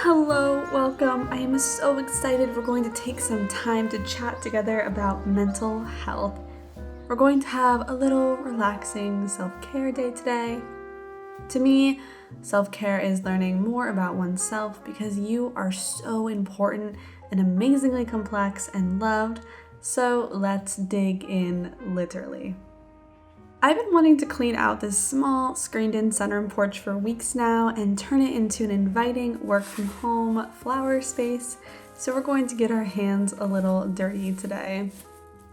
Hello, welcome. I am so excited. We're going to take some time to chat together about mental health. We're going to have a little relaxing self-care day today. To me, self-care is learning more about oneself because you are so important and amazingly complex and loved. So let's dig in literally. I've been wanting to clean out this small screened-in sunroom porch for weeks now and turn it into an inviting work-from-home flower space, so we're going to get our hands a little dirty today.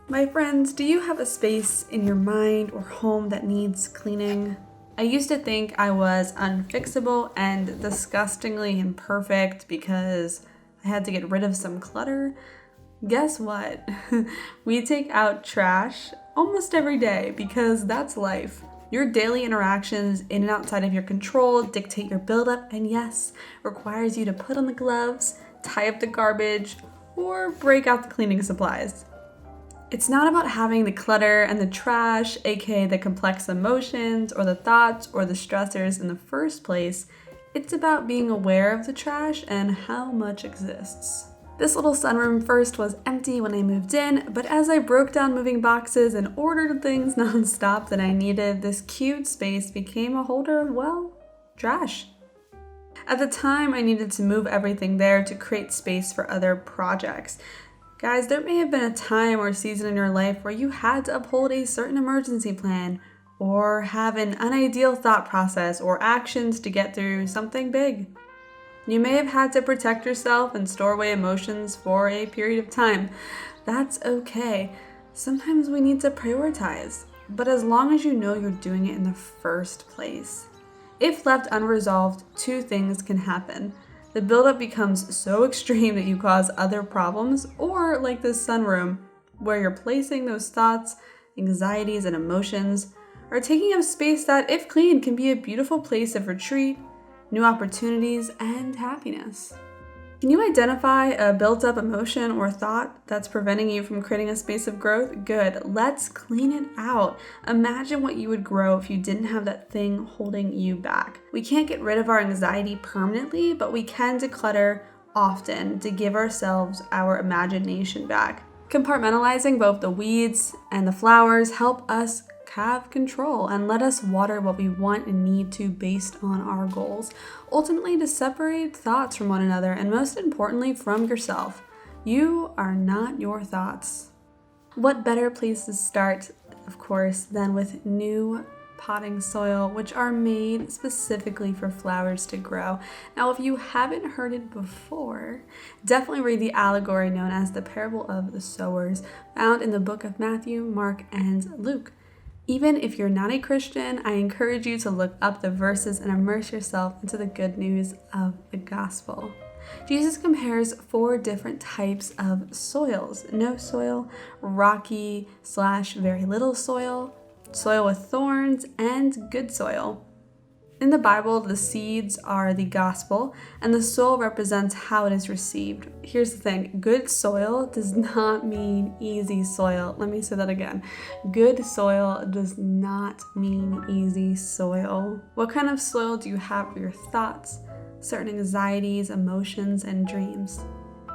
My friends, do you have a space in your mind or home that needs cleaning? I used to think I was unfixable and disgustingly imperfect because I had to get rid of some clutter. Guess what? We take out trash almost every day because that's life. Your daily interactions in and outside of your control dictate your buildup and yes, requires you to put on the gloves, tie up the garbage, or break out the cleaning supplies. It's not about having the clutter and the trash, aka the complex emotions or the thoughts or the stressors in the first place. It's about being aware of the trash and how much exists. This little sunroom first was empty when I moved in, but as I broke down moving boxes and ordered things nonstop that I needed, this cute space became a holder of, well, trash. At the time, I needed to move everything there to create space for other projects. Guys, there may have been a time or season in your life where you had to uphold a certain emergency plan or have an unideal thought process or actions to get through something big. You may have had to protect yourself and store away emotions for a period of time. That's okay. Sometimes we need to prioritize, but as long as you know you're doing it in the first place. If left unresolved, two things can happen. The buildup becomes so extreme that you cause other problems, or like this sunroom, where you're placing those thoughts, anxieties, and emotions, or taking up space that, if clean, can be a beautiful place of retreat, new opportunities, and happiness. Can you identify a built-up emotion or thought that's preventing you from creating a space of growth? Good. Let's clean it out. Imagine what you would grow if you didn't have that thing holding you back. We can't get rid of our anxiety permanently, but we can declutter often to give ourselves our imagination back. Compartmentalizing both the weeds and the flowers help us have control and let us water what we want and need to based on our goals. Ultimately, to separate thoughts from one another and most importantly from yourself. You are not your thoughts. What better place to start, of course, than with new potting soil, which are made specifically for flowers to grow. Now, if you haven't heard it before, definitely read the allegory known as the parable of the sowers, found in the book of Matthew, Mark, and Luke. Even if you're not a Christian, I encourage you to look up the verses and immerse yourself into the good news of the gospel. Jesus compares 4 different types of soils: no soil, rocky / very little soil, soil with thorns, and good soil. In the Bible, the seeds are the gospel, and the soil represents how it is received. Here's the thing, good soil does not mean easy soil. Let me say that again. Good soil does not mean easy soil. What kind of soil do you have for your thoughts, certain anxieties, emotions, and dreams?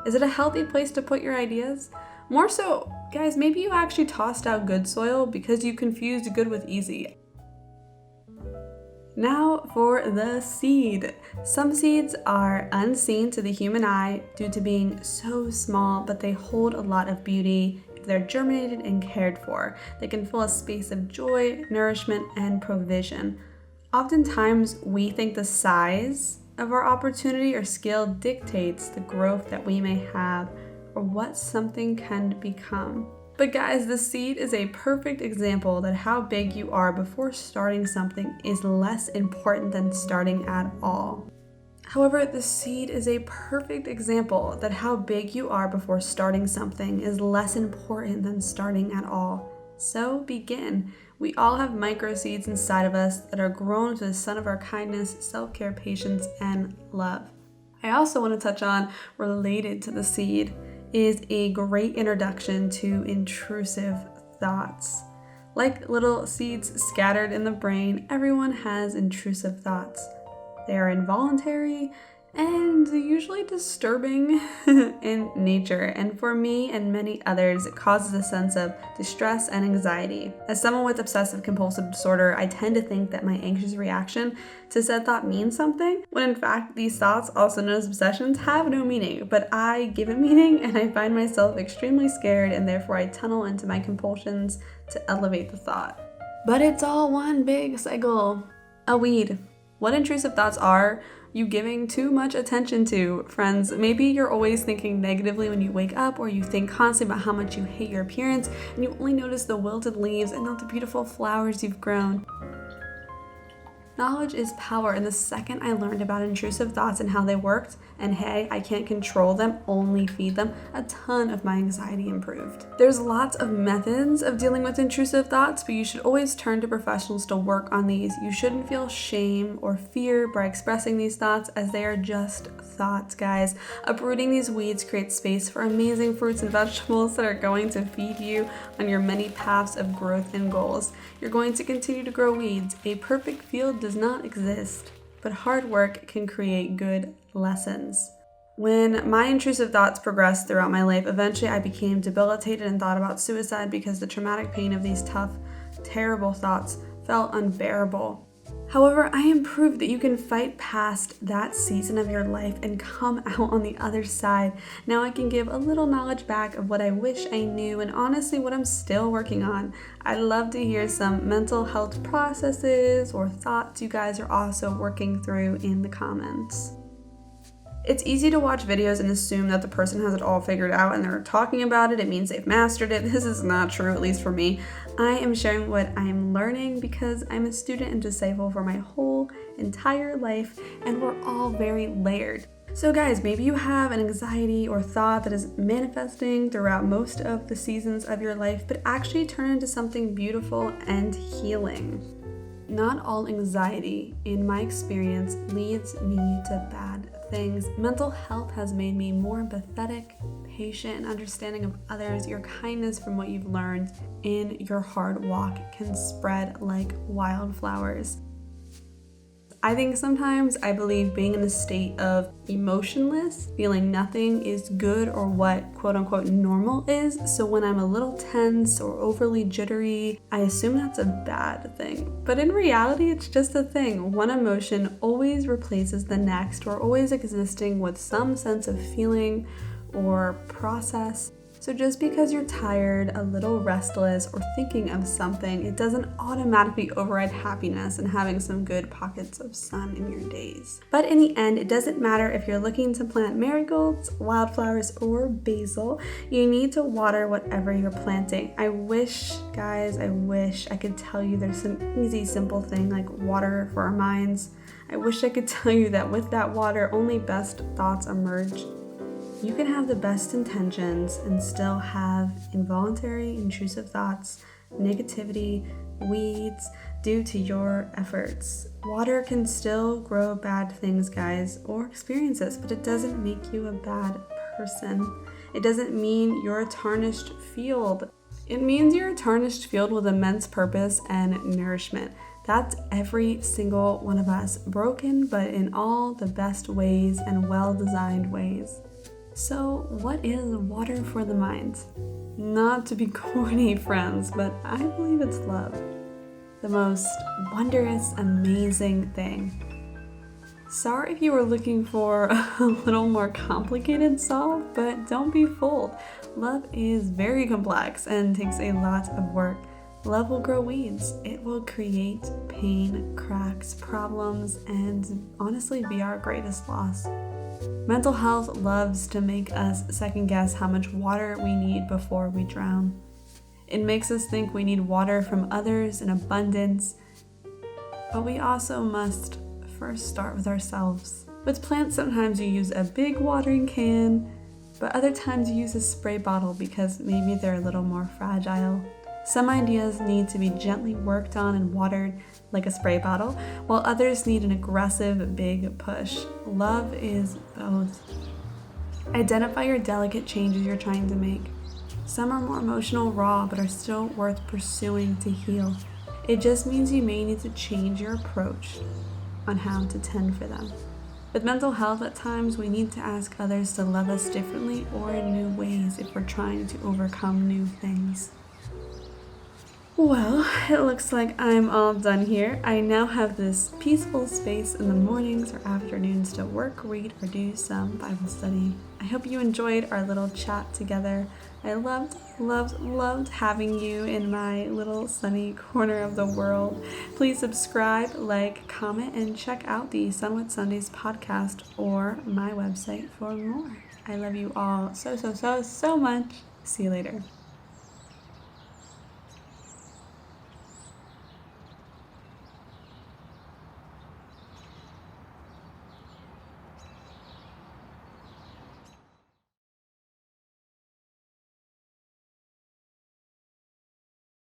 Is it a healthy place to put your ideas? More so, guys, maybe you actually tossed out good soil because you confused good with easy. Now for the seed. Some seeds are unseen to the human eye due to being so small, but they hold a lot of beauty if they're germinated and cared for. They can fill a space of joy, nourishment, and provision. Oftentimes, we think the size of our opportunity or skill dictates the growth that we may have or what something can become. But guys, the seed is a perfect example that how big you are before starting something is less important than starting at all. However, the seed is a perfect example that how big you are before starting something is less important than starting at all. So begin. We all have micro seeds inside of us that are grown to the sun of our kindness, self-care, patience, and love. I also want to touch on, related to the seed, is a great introduction to intrusive thoughts. Like little seeds scattered in the brain, everyone has intrusive thoughts. They are involuntary and usually disturbing in nature. And for me and many others, it causes a sense of distress and anxiety. As someone with obsessive compulsive disorder, I tend to think that my anxious reaction to said thought means something, when in fact these thoughts, also known as obsessions, have no meaning, but I give it meaning and I find myself extremely scared, and therefore I tunnel into my compulsions to elevate the thought. But it's all one big cycle. A weed. What intrusive thoughts are you giving too much attention to, friends? Maybe you're always thinking negatively when you wake up, or you think constantly about how much you hate your appearance, and you only notice the wilted leaves and not the beautiful flowers you've grown. Knowledge is power, and the second I learned about intrusive thoughts and how they worked, and hey, I can't control them, only feed them, a ton of my anxiety improved. There's lots of methods of dealing with intrusive thoughts, but you should always turn to professionals to work on these. You shouldn't feel shame or fear by expressing these thoughts, as they are just thoughts, guys. Uprooting these weeds creates space for amazing fruits and vegetables that are going to feed you on your many paths of growth and goals. You're going to continue to grow weeds. A perfect field does not exist, but hard work can create good lessons. When my intrusive thoughts progressed throughout my life, eventually I became debilitated and thought about suicide because the traumatic pain of these tough, terrible thoughts felt unbearable. However, I am proof that you can fight past that season of your life and come out on the other side. Now I can give a little knowledge back of what I wish I knew, and honestly what I'm still working on. I'd love to hear some mental health processes or thoughts you guys are also working through in the comments. It's easy to watch videos and assume that the person has it all figured out and they're talking about it. It means they've mastered it. This is not true, at least for me. I am sharing what I'm learning because I'm a student and disciple for my whole entire life, and we're all very layered. So guys, maybe you have an anxiety or thought that is manifesting throughout most of the seasons of your life, but actually turn into something beautiful and healing. Not all anxiety, in my experience, leads me to bad things. Mental health has made me more empathetic, patient, and understanding of others. Your kindness from what you've learned in your hard walk can spread like wildflowers. I think sometimes I believe being in a state of emotionless, feeling nothing is good or what quote unquote normal is. So when I'm a little tense or overly jittery, I assume that's a bad thing. But in reality, it's just a thing. One emotion always replaces the next. We're always existing with some sense of feeling or process. So just because you're tired, a little restless, or thinking of something, it doesn't automatically override happiness and having some good pockets of sun in your days. But in the end, it doesn't matter if you're looking to plant marigolds, wildflowers, or basil. You need to water whatever you're planting. I wish, guys, I could tell you there's some easy, simple thing like water for our minds. I wish I could tell you that with that water, only best thoughts emerge. You can have the best intentions and still have involuntary, intrusive thoughts, negativity, weeds due to your efforts. Water can still grow bad things, guys, or experiences, but it doesn't make you a bad person. It doesn't mean you're a tarnished field. It means you're a tarnished field with immense purpose and nourishment. That's every single one of us, broken, but in all the best ways and well-designed ways. So what is water for the mind? Not to be corny, friends, but I believe it's love. The most wondrous, amazing thing. Sorry if you were looking for a little more complicated solve, but don't be fooled. Love is very complex and takes a lot of work. Love will grow weeds. It will create pain, cracks, problems, and honestly be our greatest loss. Mental health loves to make us second guess how much water we need before we drown. It makes us think we need water from others in abundance, but we also must first start with ourselves. With plants, sometimes you use a big watering can, but other times you use a spray bottle because maybe they're a little more fragile. Some ideas need to be gently worked on and watered like a spray bottle, while others need an aggressive big push. Love is both. Identify your delicate changes you're trying to make. Some are more emotional, raw, but are still worth pursuing to heal. It just means you may need to change your approach on how to tend for them. With mental health, at times we need to ask others to love us differently or in new ways if we're trying to overcome new things. Well, it looks like I'm all done here. I now have this peaceful space in the mornings or afternoons to work, read, or do some Bible study. I hope you enjoyed our little chat together. I loved having you in my little sunny corner of the world. Please subscribe, like, comment, and check out the Sun with Sundays podcast or my website for more. I love you all so much. See you later.